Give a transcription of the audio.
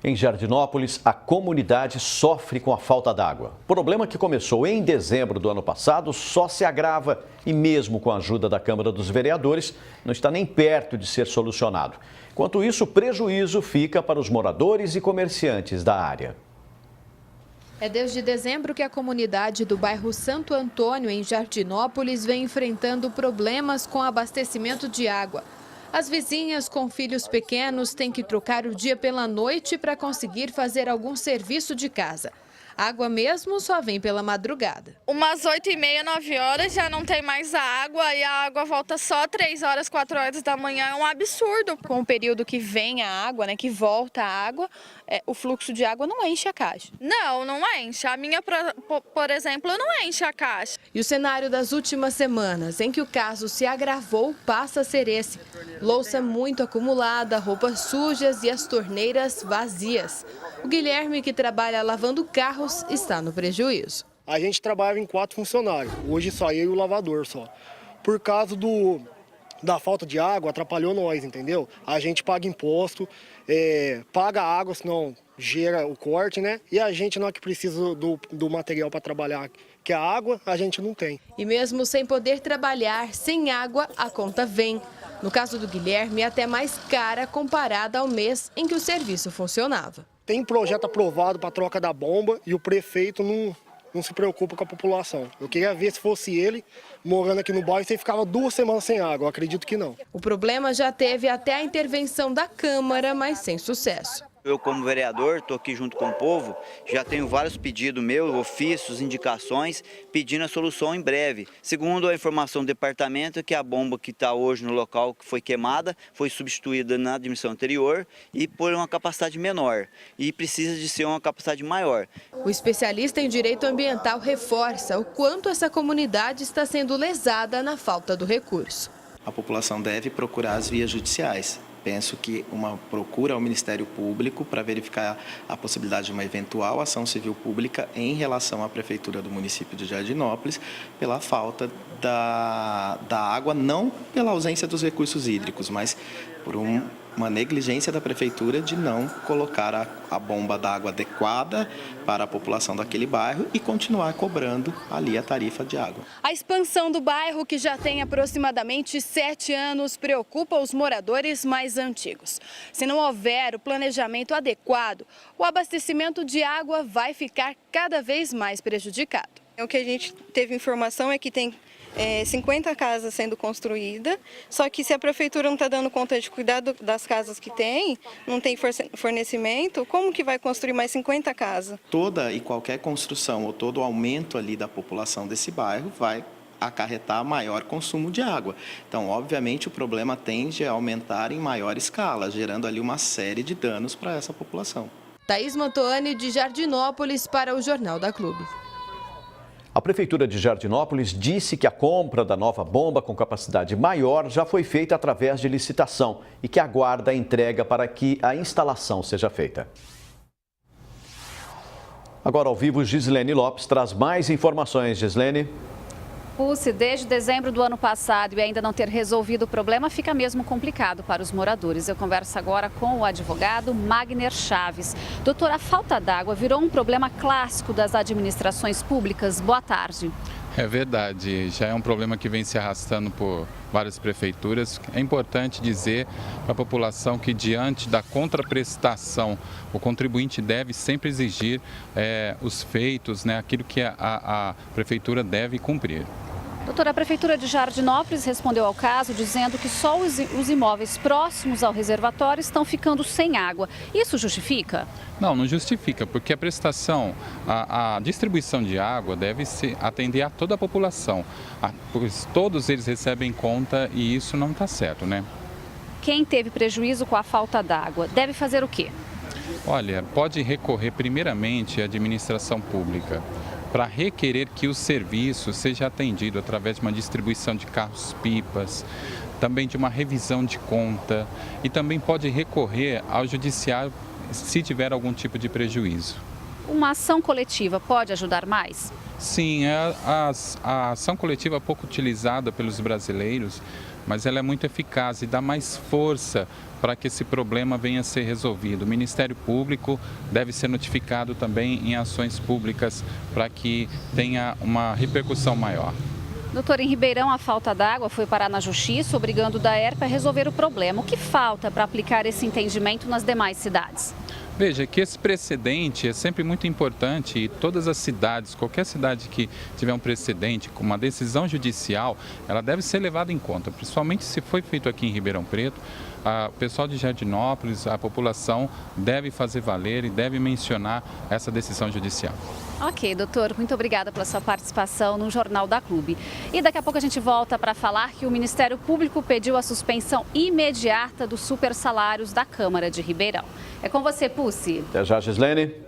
Em Jardinópolis, a comunidade sofre com a falta d'água. O problema que começou em dezembro do ano passado só se agrava e, mesmo com a ajuda da Câmara dos Vereadores, não está nem perto de ser solucionado. Enquanto isso, o prejuízo fica para os moradores e comerciantes da área. É desde dezembro que a comunidade do bairro Santo Antônio, em Jardinópolis, vem enfrentando problemas com abastecimento de água. As vizinhas com filhos pequenos têm que trocar o dia pela noite para conseguir fazer algum serviço de casa. Água mesmo só vem pela madrugada. Umas 8h30, 9 horas já não tem mais água e a água volta só 3 horas, 4 horas da manhã. É um absurdo. Com o período que vem a água, que volta a água, o fluxo de água não enche a caixa. Não enche. A minha, por exemplo, não enche a caixa. E o cenário das últimas semanas, em que o caso se agravou, passa a ser esse. Louça muito acumulada, roupas sujas e as torneiras vazias. O Guilherme, que trabalha lavando carros, está no prejuízo. A gente trabalhava em 4 funcionários, hoje só eu e o lavador só. Por causa da falta de água, atrapalhou nós, entendeu? A gente paga imposto, paga água, senão gera o corte, né? E a gente não é que precisa do material para trabalhar, que a água a gente não tem. E mesmo sem poder trabalhar, sem água, a conta vem. No caso do Guilherme, é até mais cara comparada ao mês em que o serviço funcionava. Tem projeto aprovado para troca da bomba e o prefeito não se preocupa com a população. Eu queria ver se fosse ele, morando aqui no bairro, você ficava 2 semanas sem água. Eu acredito que não. O problema já teve até a intervenção da Câmara, mas sem sucesso. Eu, como vereador, estou aqui junto com o povo, já tenho vários pedidos meus, ofícios, indicações, pedindo a solução em breve. Segundo a informação do departamento, que a bomba que está hoje no local que foi queimada foi substituída na admissão anterior e por uma capacidade menor. E precisa de ser uma capacidade maior. O especialista em direito ambiental reforça o quanto essa comunidade está sendo lesada na falta do recurso. A população deve procurar as vias judiciais. Penso que uma procura ao Ministério Público para verificar a possibilidade de uma eventual ação civil pública em relação à Prefeitura do município de Jardinópolis pela falta da água, não pela ausência dos recursos hídricos, mas por uma negligência da Prefeitura de não colocar a bomba d'água adequada para a população daquele bairro e continuar cobrando ali a tarifa de água. A expansão do bairro, que já tem aproximadamente 7 anos, preocupa os moradores mais antigos. Se não houver o planejamento adequado, o abastecimento de água vai ficar cada vez mais prejudicado. O que a gente teve informação é que tem 50 casas sendo construídas, só que se a prefeitura não está dando conta de cuidar das casas que tem, não tem fornecimento, como que vai construir mais 50 casas? Toda e qualquer construção ou todo aumento ali da população desse bairro vai acarretar maior consumo de água. Então, obviamente, o problema tende a aumentar em maior escala, gerando ali uma série de danos para essa população. Thaís Mantoani, de Jardinópolis, para o Jornal da Clube. A Prefeitura de Jardinópolis disse que a compra da nova bomba com capacidade maior já foi feita através de licitação e que aguarda a entrega para que a instalação seja feita. Agora ao vivo, Gislene Lopes traz mais informações. Gislene. Desde dezembro do ano passado e ainda não ter resolvido o problema, fica mesmo complicado para os moradores. Eu converso agora com o advogado Magner Chaves. Doutor, a falta d'água virou um problema clássico das administrações públicas. Boa tarde. É verdade, já é um problema que vem se arrastando por várias prefeituras. É importante dizer para a população que, diante da contraprestação, o contribuinte deve sempre exigir os feitos, aquilo que a prefeitura deve cumprir. Doutora, a Prefeitura de Jardinópolis respondeu ao caso dizendo que só os imóveis próximos ao reservatório estão ficando sem água. Isso justifica? Não justifica, porque a prestação, a distribuição de água deve atender a toda a população, pois todos eles recebem conta e isso não está certo, né? Quem teve prejuízo com a falta d'água deve fazer o quê? Olha, pode recorrer primeiramente à administração pública para requerer que o serviço seja atendido através de uma distribuição de carros-pipas, também de uma revisão de conta e também pode recorrer ao judiciário se tiver algum tipo de prejuízo. Uma ação coletiva pode ajudar mais? Sim, a ação coletiva pouco utilizada pelos brasileiros, mas ela é muito eficaz e dá mais força para que esse problema venha a ser resolvido. O Ministério Público deve ser notificado também em ações públicas para que tenha uma repercussão maior. Doutor, em Ribeirão, a falta d'água foi parar na Justiça, obrigando o DAERP a resolver o problema. O que falta para aplicar esse entendimento nas demais cidades? Veja que esse precedente é sempre muito importante e todas as cidades, qualquer cidade que tiver um precedente com uma decisão judicial, ela deve ser levada em conta, principalmente se foi feito aqui em Ribeirão Preto. O pessoal de Jardinópolis, a população deve fazer valer e deve mencionar essa decisão judicial. Ok, doutor, muito obrigada pela sua participação no Jornal da Clube. E daqui a pouco a gente volta para falar que o Ministério Público pediu a suspensão imediata dos supersalários da Câmara de Ribeirão. É com você, Pussi. Até já, Gislene.